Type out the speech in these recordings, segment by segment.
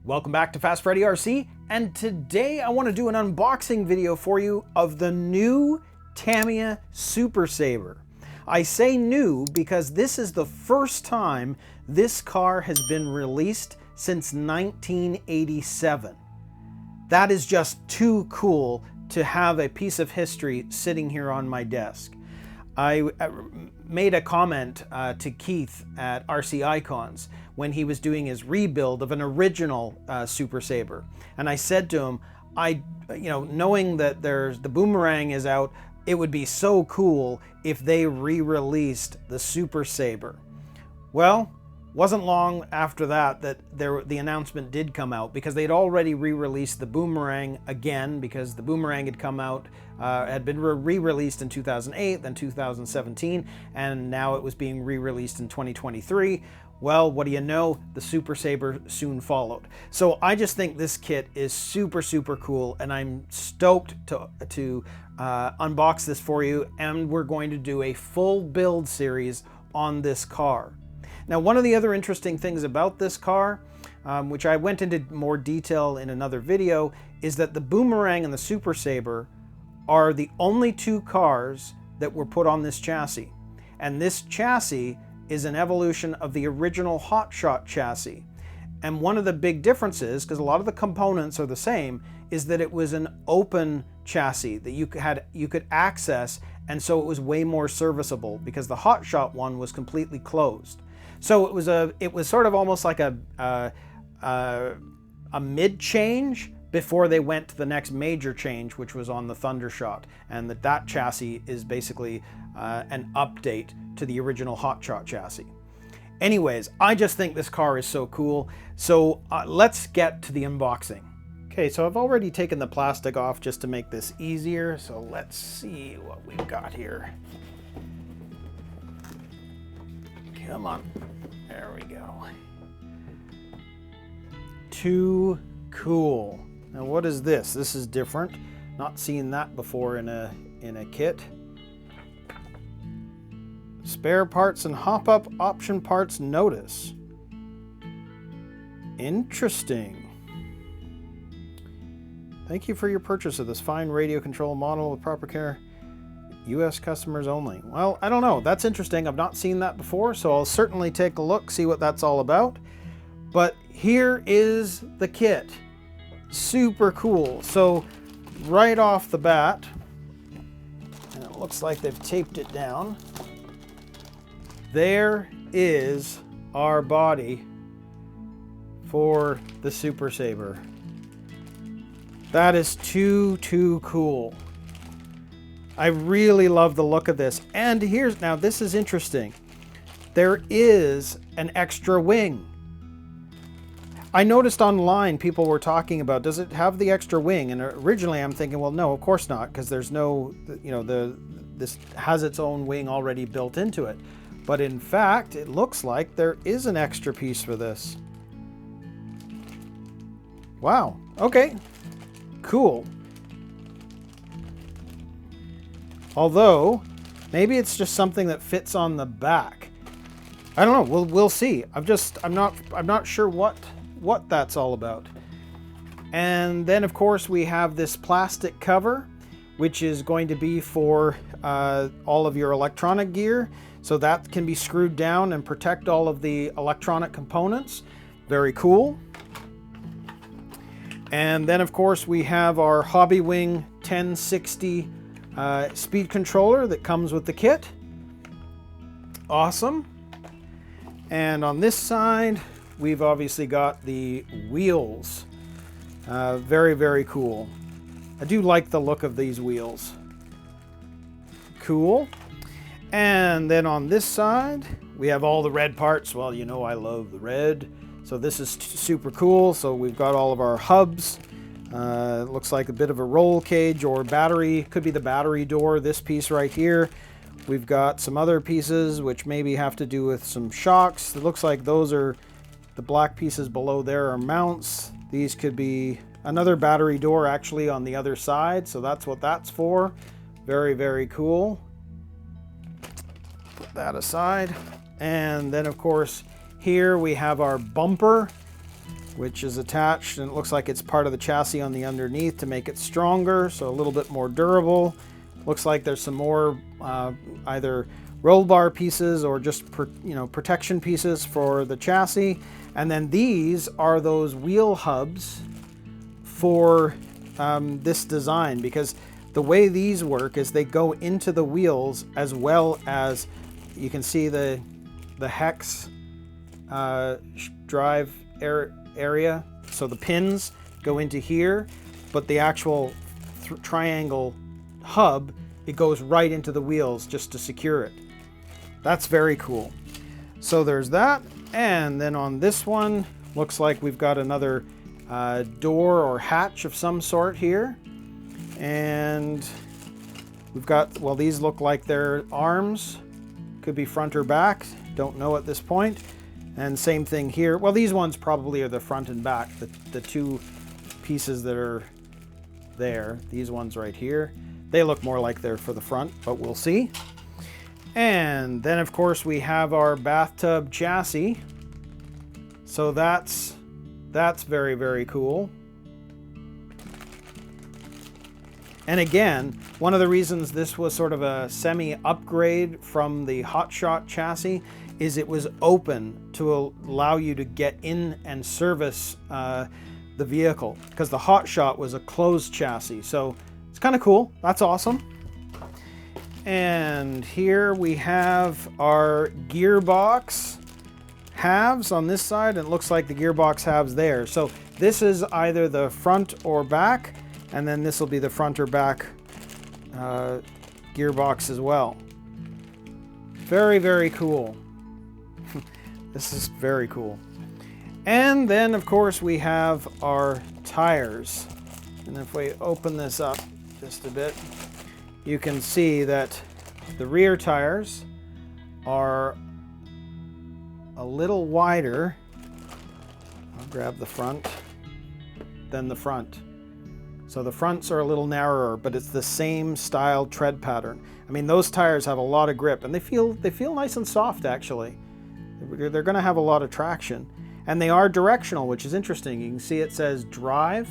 Welcome back to Fast Freddy RC, and today I want to do an unboxing video for you of the new Tamiya Super Sabre. I say new because this is the first time this car has been released since 1987. That is just too cool to have a piece of history sitting here on my desk. I made a comment to Keith at RC Icons when he was doing his rebuild of an original Super Sabre, and I said to him, knowing that the Boomerang is out, it would be so cool if they re-released the Super Sabre. Well, wasn't long after that the announcement did come out, because they'd already re-released the Boomerang again, because the Boomerang had come out, had been re-released in 2008, then 2017, and now it was being re-released in 2023. Well, what do you know? The Super Sabre soon followed. So I just think this kit is super, super cool, and I'm stoked to unbox this for you, and we're going to do a full build series on this car. Now, one of the other interesting things about this car, which I went into more detail in another video, is that the Boomerang and the Super Sabre are the only two cars that were put on this chassis. And this chassis is an evolution of the original Hotshot Chassis. And one of the big differences, because a lot of the components are the same, is that it was an open chassis that you could access, and so it was way more serviceable, because the Hotshot one was completely closed. So it was sort of almost like a mid change before they went to the next major change, which was on the Thundershot, and that chassis is basically an update to the original Hotshot chassis. Anyways, I just think this car is so cool. So let's get to the unboxing. Okay, so I've already taken the plastic off just to make this easier. So let's see what we've got here. Come on, there we go. Too cool. Now what is this? This is different. Not seen that before in a kit. Spare parts and hop-up option parts notice. Interesting. Thank you for your purchase of this fine radio control model with proper care. US customers only. Well, I don't know. That's interesting. I've not seen that before, so I'll certainly take a look, see what that's all about. But here is the kit. Super cool. So right off the bat, and it looks like they've taped it down, there is our body for the Super Sabre. That is too cool. I really love the look of this. And now this is interesting. There is an extra wing. I noticed online people were talking about, does it have the extra wing? And originally I'm thinking, well, no, of course not, because there's no, this has its own wing already built into it. But in fact, it looks like there is an extra piece for this. Wow, okay, cool. Although, maybe it's just something that fits on the back. I don't know, we'll see. I'm not sure what that's all about. And then of course we have this plastic cover, which is going to be for all of your electronic gear. So that can be screwed down and protect all of the electronic components. Very cool. And then of course we have our Hobbywing 1060 speed controller that comes with the kit. Awesome. And on this side, we've obviously got the wheels. Very, very cool. I do like the look of these wheels. Cool. And then on this side, we have all the red parts. Well, you know I love the red. So this is super cool. So we've got all of our hubs. It looks like a bit of a roll cage or battery. Could be the battery door, this piece right here. We've got some other pieces which maybe have to do with some shocks. It looks like those are the black pieces below there are mounts. These could be another battery door actually on the other side. So that's what that's for. Very, very cool. Put that aside. And then of course here we have our bumper, which is attached, and it looks like it's part of the chassis on the underneath to make it stronger, so a little bit more durable. Looks like there's some more either roll bar pieces or just protection pieces for the chassis. And then these are those wheel hubs for this design, because the way these work is they go into the wheels, as well as you can see the hex drive area. So the pins go into here, but the actual triangle hub, it goes right into the wheels just to secure it. That's very cool. So there's that. And then on this one, looks like we've got another door or hatch of some sort here. And we've got, well, these look like they're arms. Could be front or back. Don't know at this point. And same thing here. Well, these ones probably are the front and back. The two pieces that are there, these ones right here, they look more like they're for the front, but we'll see. And then of course we have our bathtub chassis. So that's very, very cool. And again, one of the reasons this was sort of a semi-upgrade from the Hotshot chassis is it was open to allow you to get in and service the vehicle, because the Hotshot was a closed chassis. So it's kind of cool. That's awesome. And here we have our gearbox halves on this side, and it looks like the gearbox halves there. So this is either the front or back, and then this will be the front or back gearbox as well. Very, very cool. This is very cool. And then of course we have our tires. And if we open this up just a bit, you can see that the rear tires are a little wider. I'll grab the front, than the front. So the fronts are a little narrower, but it's the same style tread pattern. I mean, those tires have a lot of grip, and they feel nice and soft actually. They're going to have a lot of traction. And they are directional, which is interesting. You can see it says drive.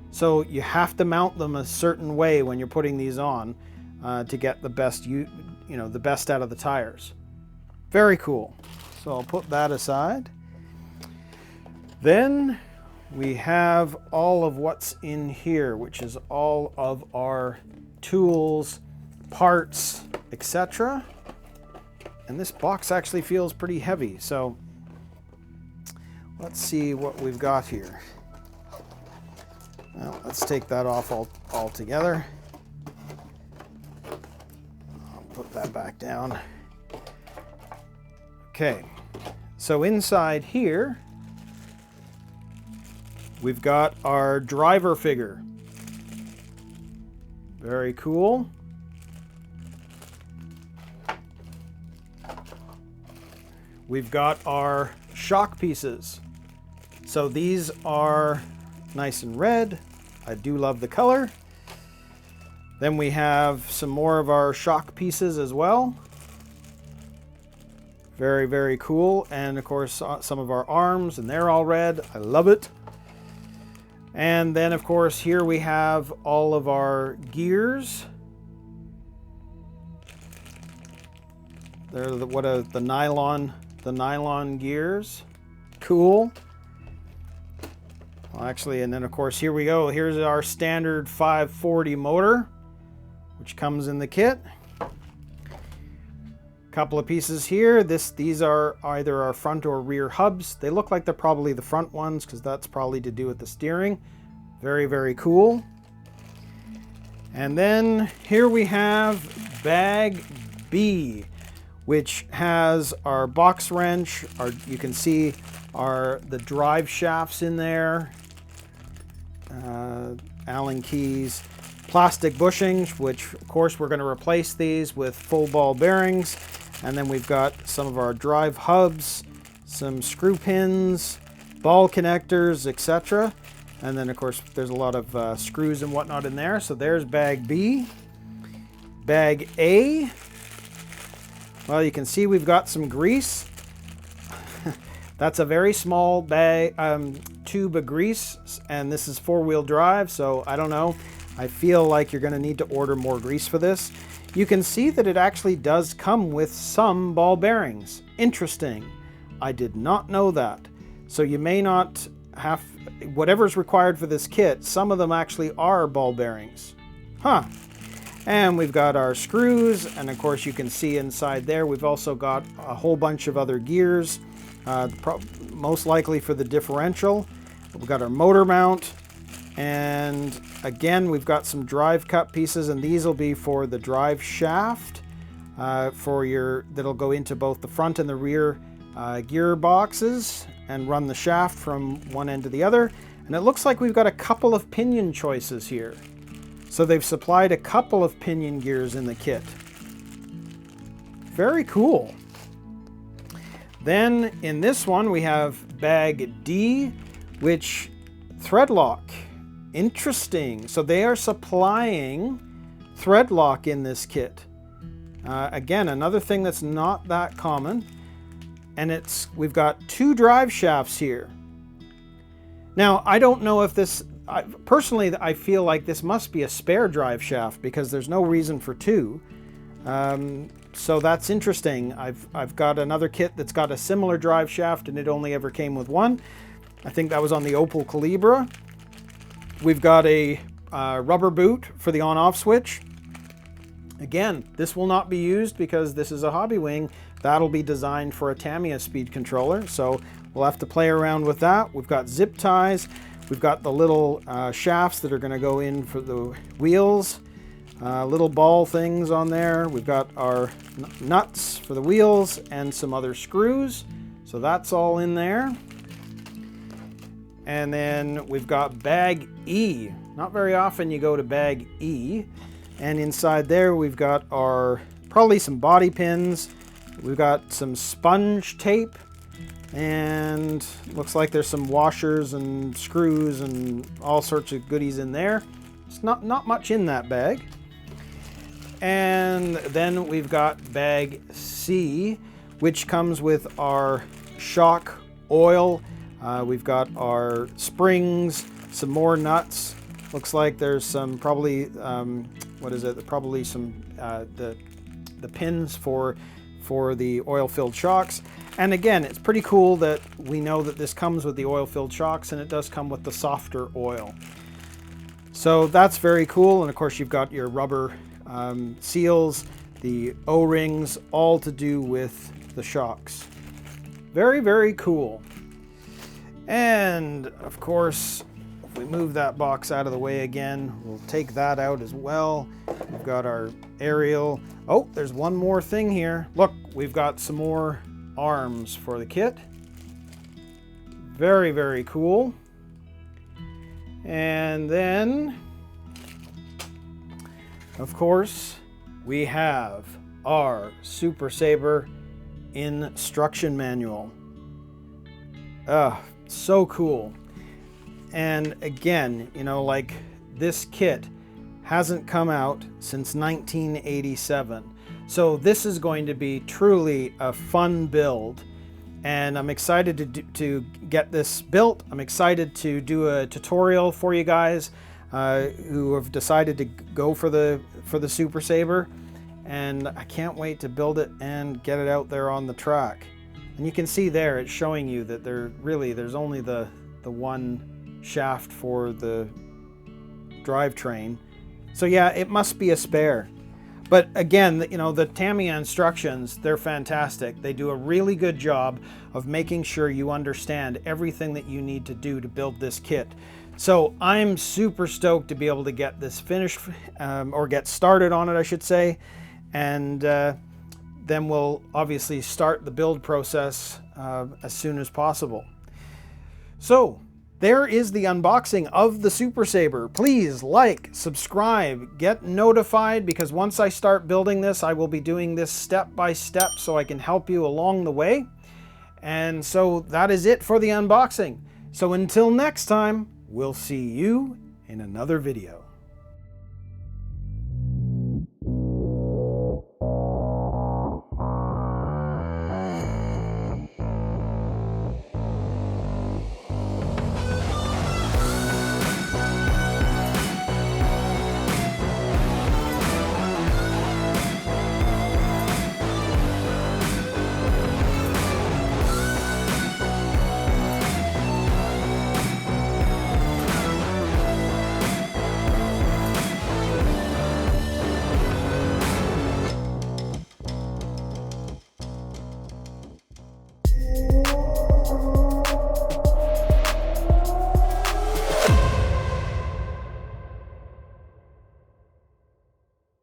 So you have to mount them a certain way when you're putting these on to get the best, the best out of the tires. Very cool. So I'll put that aside. Then we have all of what's in here, which is all of our tools, parts, etc. And this box actually feels pretty heavy. So let's see what we've got here. Well, let's take that off altogether. I'll put that back down. Okay, so inside here, we've got our driver figure. Very cool. We've got our shock pieces. So these are nice and red. I do love the color. Then we have some more of our shock pieces as well. Very, very cool. And of course, some of our arms, and they're all red. I love it. And then of course, here we have all of our gears. They're the nylon gears. Cool. Well, actually, and then of course, here we go. Here's our standard 540 motor, which comes in the kit. Couple of pieces here. These are either our front or rear hubs. They look like they're probably the front ones, because that's probably to do with the steering. Very, very cool. And then here we have bag B, which has our box wrench. You can see the drive shafts in there. Allen keys, plastic bushings, which of course we're going to replace these with full ball bearings. And then we've got some of our drive hubs, some screw pins, ball connectors, etc. And then of course there's a lot of screws and whatnot in there. So there's bag B. Bag A, well, you can see we've got some grease. That's a very small bag, tube of grease, and this is 4-wheel drive, so I don't know. I feel like you're going to need to order more grease for this. You can see that it actually does come with some ball bearings. Interesting. I did not know that. So you may not have, whatever's required for this kit, some of them actually are ball bearings. Huh. And we've got our screws, and of course you can see inside there we've also got a whole bunch of other gears, most likely for the differential. We've got our motor mount, and again we've got some drive cut pieces, and these will be for the drive shaft that'll go into both the front and the rear gear boxes and run the shaft from one end to the other. And it looks like we've got a couple of pinion choices here. So they've supplied a couple of pinion gears in the kit. Very cool. Then in this one we have bag D, which thread lock. Interesting. So they are supplying thread lock in this kit. Again, another thing that's not that common. And we've got 2 drive shafts here. Now, I don't know if this, personally, I feel like this must be a spare drive shaft because there's no reason for 2. So that's interesting. I've got another kit that's got a similar drive shaft and it only ever came with 1. I think that was on the Opel Calibra. We've got a rubber boot for the on-off switch. Again, this will not be used because this is a hobby wing. That'll be designed for a Tamiya speed controller, so we'll have to play around with that. We've got zip ties. We've got the little shafts that are going to go in for the wheels. Little ball things on there. We've got our nuts for the wheels and some other screws. So that's all in there. And then we've got bag E. Not very often you go to bag E. And inside there we've got our, probably some body pins. We've got some sponge tape, and looks like there's some washers and screws and all sorts of goodies in there. It's not much in that bag. And then we've got bag C, which comes with our shock oil. We've got our springs, some more nuts. Looks like there's some probably, what is it? Probably some, the pins for the oil-filled shocks. And again, it's pretty cool that we know that this comes with the oil-filled shocks, and it does come with the softer oil. So that's very cool. And of course you've got your rubber seals, the O-rings, all to do with the shocks. Very, very cool. And of course, if we move that box out of the way again, we'll take that out as well. We've got our aerial. Oh, there's one more thing here. Look, we've got some more arms for the kit. Very, very cool. And then, of course, we have our Super Sabre instruction manual. So cool. And again, you know, like this kit hasn't come out since 1987. So this is going to be truly a fun build. And I'm excited to get this built. I'm excited to do a tutorial for you guys who have decided to go for the Super Sabre. And I can't wait to build it and get it out there on the track. And you can see there, it's showing you that there's only the one shaft for the drivetrain. So yeah, it must be a spare. But again, you know, the Tamiya instructions, they're fantastic. They do a really good job of making sure you understand everything that you need to do to build this kit. So I'm super stoked to be able to get this finished, or get started on it, I should say. And then we'll obviously start the build process as soon as possible. So there is the unboxing of the Super Sabre. Please like, subscribe, get notified, because once I start building this, I will be doing this step by step so I can help you along the way. And so that is it for the unboxing. So until next time, we'll see you in another video.